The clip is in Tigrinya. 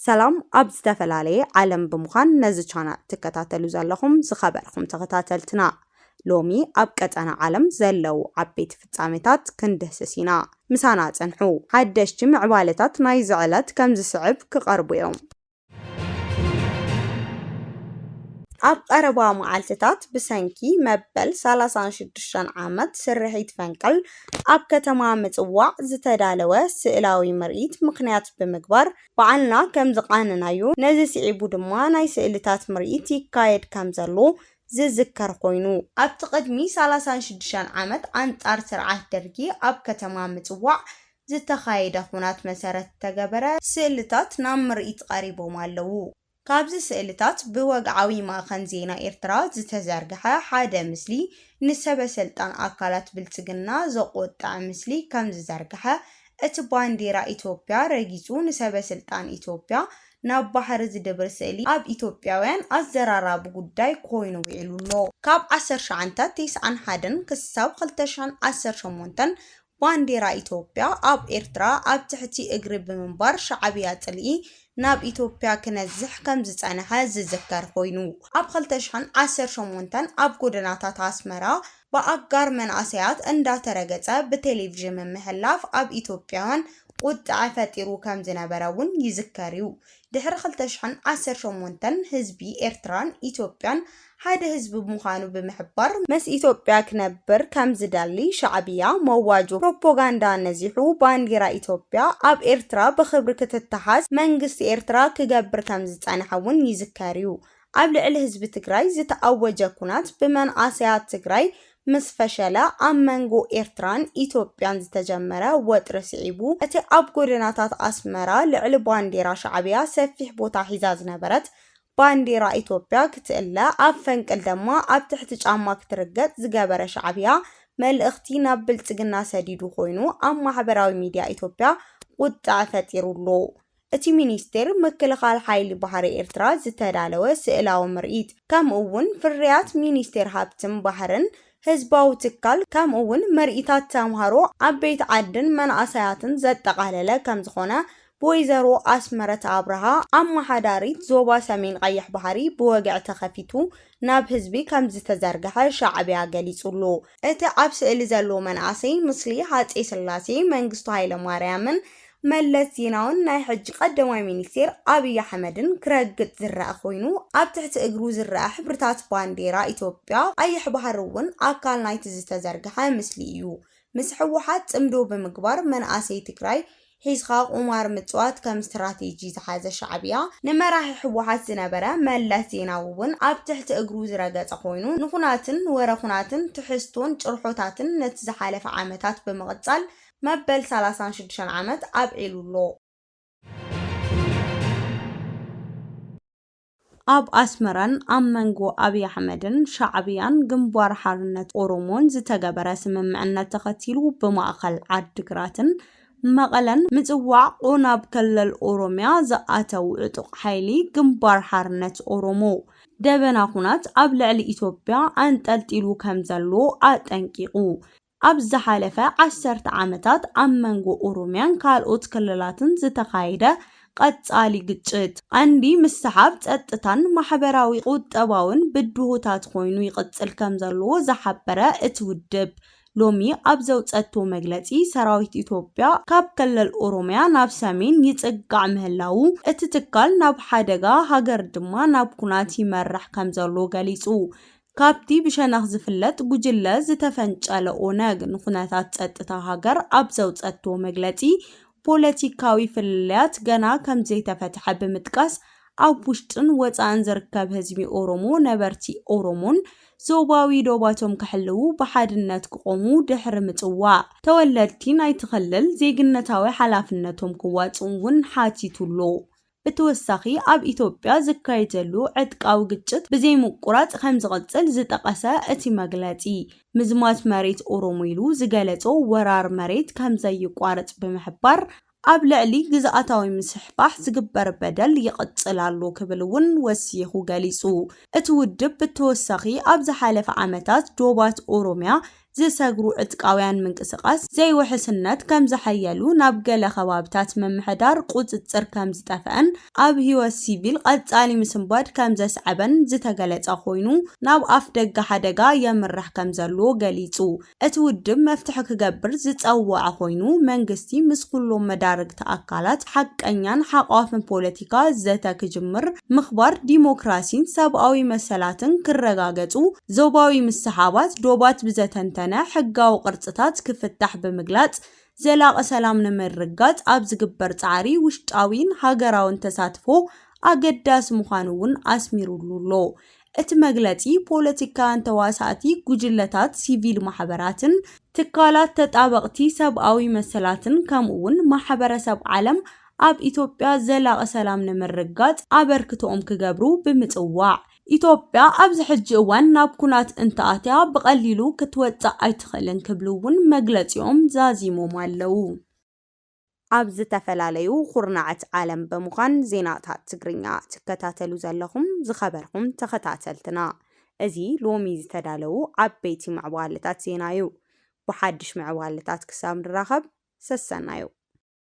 ሰላም ኣብ ዝተፈላልየ ዓለም ብምዃን ነዚ ቻናል ትከታተሉ ዘለኹም ዝኸበርኩም ተኸታተልትና ሎሚ ኣብ ቀጠና ዓለም ዘለው ዓበይቲ ፍጻሜታት ክንድህስስ ኢና ምሳና ጽንሑ ሓደሽቲ ምዕባለታት ናይ ዝዕለት ከም ዝስዕብ ክቐርቡ እዮም ኣብ ቀረባ መዓልትታት ብሰንኪ መበል 36 ዓመት ስርሒት ፈንቅል ኣብ ከተማ ምጽዋዕ ዝተዳለወ ስእላዊ ምርኢት ምኽንያት ብምግባር በዓልና ከም ዝቃንናዩ ነዚ ስዒቡ ድማ ናይ ስእልታት ምርኢት ይካየድ ከም ዘሎ ዝዝከር ኮይኑ ኣብቲ ቅድሚ 36 ዓመት አንጻር ስርዓት ደርጊ ኣብ ከተማ ምጽዋዕ ዝተኻየደ ኩናት መሰረት ተገበረ ስእልታት ናብ ምርኢት ቀሪቦም ኣለዉ ካብዚ ስእልታት ብወግዓዊ ማእኸን ዜና ኤርትራ ዝተዘርግሐ ሓደ ምስሊ ንሰበ ስልጣን አካላት ብልጽግና ዘቆጣዕ ምስሊ ከም ዝዘርግሐ እቲ ባንዴራ ኢትዮጵያ ረጊጹ ንሰበ ስልጣን ኢትዮጵያ ናብ ባሕሪ ዝድብር ስእሊ ኣብ ኢትዮጵያውያን ኣዘራራቢ ጉዳይ ኮይኑ ውዒሉሎ ካብ 1991 ክሳብ 2018 ባንዴራ ኢትዮጵያ ኣብ ኤርትራ ኣብ ትሕቲ እግሪ ብምንባር ሻዕብያ ጽልኢ ናብ ኢትዮጵያ ክነዝሕ ከም ዝጸንሐ ዝዝከር ኮይኑ ኣብ 2018 ኣብ ጎደናታት ኣስመራ በኣጋር መንእሰያት እንዳተረገጸ ብቴሌቪዥን መምሕላፍ ኣብ ኢትዮጵያውያን ቁጥዕ ፈጢሩ ከም ዝነበረውን ይዝከር እዩ ድሕሪ 2018 ህዝቢ ኤርትራን ኢትዮጵያን ሓደ ህዝቢ ብምዃኑ ብምሕባር መስ ኢትዮጵያ ክነብር ከም ዝደሊ ሻዕብያ መዋጆ ፕሮፓጋንዳ ነዚሑ ባንዴራ ኢትዮጵያ ኣብ ኤርትራ ብኽብሪ ክትተሓዝ መንግስቲ ኤርትራ ክገብር ከም ዝጸንሐውን ይዝከር እዩ ኣብ ልዕሊ ህዝቢ ትግራይ ዝተኣወጀ ኩናት ብመንእሰያት ትግራይ ምስ ፈሸለ ኣብ መንጎ ኤርትራን ኢትዮጵያን ዝተጀመረ ወጥሪ ስዒቡ እቲ ኣብ ጎደናታት ኣስመራ ልዕሊ ባንዴራ ሻዕብያ ሰፊሕ ቦታ ሒዛ ዝነበረት ባንዴራ ኢትዮጵያ ክትእለ ኣብ ፈንቅል ድማ ኣብ ትሕቲ ጫማ ክትርገጽ ዝገበረ ሻዕብያ መልእኽቲ ናብ ብልጽግና ሰዲዱ ኮይኑ ኣብ ማሕበራዊ ሚድያ ኢትዮጵያ ቁጥዕ ፈጢሩሎ እቲ ሚኒስቴር ምክልኻል ሓይሊ ባሕሪ ኤርትራ ዝተዳለወ ስእላዊ ምርኢት ከምኡውን ፍርያት ሚኒስቴር ሃብትን ባሕርን ህዝባዊ ትካል ከምኡውን ምርኢታት ተምሃሮ ዓበይቲ ዓድን መንእሰያትን ዘጠቃለለ ከም ዝኾነ በወይዘሮ ኣስመረት አብርሃ ኣማሓዳሪት ዞባ ሰሜን ቀይሕ ባሕሪ ብወግዕ ተኸፊቱ ናብ ህዝቢ ከም ዝተዘርግሐ ሻዕብያ ገሊጹሎ እቲ ኣብ ስእሊ ዘሎ መንእሰይ ምስሊ ሃጸይ ስላሴ መንግስቱ ኃይለማርያምን መለስ ዜናውን ናይ ሕጂ ቀዳማይ ሚኒስቴር አብይ አሕመድን ክረግጽ ዝረአ ኮይኑ ኣብ ትሕቲ እግሩ ዝረአ ሕብርታት ባንዴራ ኢትዮጵያ ቀይሕ ባሕሪ እውን ኣካል ናይቲ ዝተዘርግሐ ምስሊ እዩ ምስ ሕወሓት ጽምዶ ብምግባር መንእሰይ ትግራይ ሒዝኻ ቁማር ምጽዋት ከም ስትራቴጂ ዝሓዘ ሻዕብያ ንመራሒ ሕወሓት ዝነበረ መለስ ዜናዊ እውን ኣብ ትሕቲ እግሩ ዝረገጸ ኮይኑ ንኹናትን ወረኹናትን ትሕስቶን ጭርሖታትን ነቲ ዝሓለፈ ዓመታት ብምቕጻል መበል 36 ዓመት ኣብዒሉሎ ኣብ ኣስመራን ኣብ መንጎ አብይ አሕመድን ሻዕብያን ግንባር ሓርነት ኦሮሞን ዝተገበረ ስምምዕነት ተኸቲሉ ብማእኸል ዓዲግራትን መቐለን ምጽዋዕ ቁናብ ክልል ኦሮሚያ ዝኣተው ዕጡቕ ሓይሊ ግንባር ሓርነት ኦሮሞ ደበና ኩናት ኣብ ልዕሊ ኢትዮጵያ አንጠልጢሉ ከም ዘሎ ኣጠንቂቑ ኣብ ዝሓለፈ 10 ዓመታት ኣብ መንጎ ኦሮሚያን ካልኦት ክልላትን ዝተኻየደ ቀጻሊ ግጭት አንዲ ምስሓብ ጸጥታን ማሕበራዊ ቁጠባውን ብድሆታት ኮይኑ ይቅጽል ከም ዘሎ ዝሓበረ እቲ ውድብ ሎሚ ኣብ ዘውጸቶ መግለጺ ሰራዊት ኢትዮጵያ ካብ ክልል ኦሮሚያ ናብ ሰሜን ይጽጋዕ ምህላው እቲ ትካል ናብ ሓደጋ ሃገር ድማ ናብ ኩናት ይመርሕ ከም ዘሎ ገሊጹ ካብቲ ብሸነኽ ዝፍለጥ ጉጅለ ዝተፈንጨለ ኦነግ ንኹነታት ጸጥታ ሃገር ኣብ ዘውጸቶ መግለጺ ፖለቲካዊ ፍልልያት ገና ከም ዘይተፈትሐ ብምጥቃስ ኣብ ውሽጥን ወፃእን ዝርከብ ህዝቢ ኦሮሞ ነበርቲ ኦሮሞን ዞባዊ ዶባቶም ክሕልው ብሓድነት ክቆሙ ድሕሪ ምጽዋዕ ተወለድቲ ናይቲ ክልል ዜግነታዊ ሓላፍነቶም ክዋጽኡን ሓቲቱሎ ብተወሳኺ ኣብ ኢትዮጵያ ዝካየድ ዘሎ ዕጥቃዊ ግጭት ብዘይምቁራጽ ከም ዝቕጽል ዝጠቐሰ እቲ መግለጺ ምዝማት መሬት ኦሮሞ ኢሉ ዝገለጾ ወራር መሬት ከም ዘይቋረጽ ብምሕባር ኣብ ልዕሊ ግዝኣታዊ ምስሕፋሕ ዝግበር በደል ይቕጽል ኣሎ ክብል እውን ወሲኹ ገሊጹ እቲ ውድብ ብተወሳኺ ኣብ ዝሓለፈ ዓመታት ዶባት ኦሮሚያ ዝሰግሩ ዕጥቃውያን ምንቅስቃስ ዘይውሕስነት ከም ዝሐየሉ ናብ ገለ ከባብታት መምሕዳር ቁጽጽር ከም ዝጠፍአን ኣብ ህይወት ሲቪል ቀጻሊ ምስንባድ ከም ዘስዓበን ዝተገለጸ ኮይኑ ናብ ኣፍ ደገ ሓደጋ የምራሕ ከም ዘሎ ገሊጹ እቲ ውድብ መፍትሒ ክገብር ዝጸውዐ ኮይኑ መንግስቲ ምስ ኩሎም መዳርግቲ ኣካላት ሓቀኛን ሓቋፍን ፖለቲካ ዘተ ክጅምር ምኽባር ዲሞክራሲን ሰብኣዊ መሰላትን ክረጋገጹ ዞባዊ ምሰሓባት ዶባት ብዘተንተነ ሕጋዊ ቅርጽታት ክፍታሕ ብምግላጽ ዘላቀ ሰላም ንምርጋጽ ኣብ ዝግበር ጻዕሪ ውሽጣዊን ሃገራውን ተሳትፎ ኣገዳሲ ምዃኑ እውን ኣስሚሩሉሎ እቲ መግለጺ ፖለቲካን ተዋሳእቲ ጉጅለታት ሲቪል ማሕበራትን ትካላት ተጣበቕቲ ሰብኣዊ መሰላትን ከምኡውን ማሕበረሰብ ዓለም ኣብ ኢትዮጵያ ዘላቀ ሰላም ንምርጋጽ ኣበርክቶኦም ክገብሩ ብምጽዋዕ ኢትዮጵያ ኣብ ዝሕጂ እዋን ናብ ኩናት እንተኣትያ ብቐሊሉ ክትወጽእ ኣይትኽእልን ክብሉ እውን መግለጺኦም ዛዚሞም ኣለዉ። ኣብ ዝተፈላለዩ ኩርናዓት ዓለም ብምዃን ዜናታት ትግርኛ ትከታተሉ ዘለኹም ዝኸበርኩም ተኸታተልትና እዚ ሎሚ ዝተዳለዉ ዓበይቲ ምዕባለታት ዜና እዩ። ብሓድሽ ምዕባለታት ክሳብ ንራኸብ ሰሰናዩ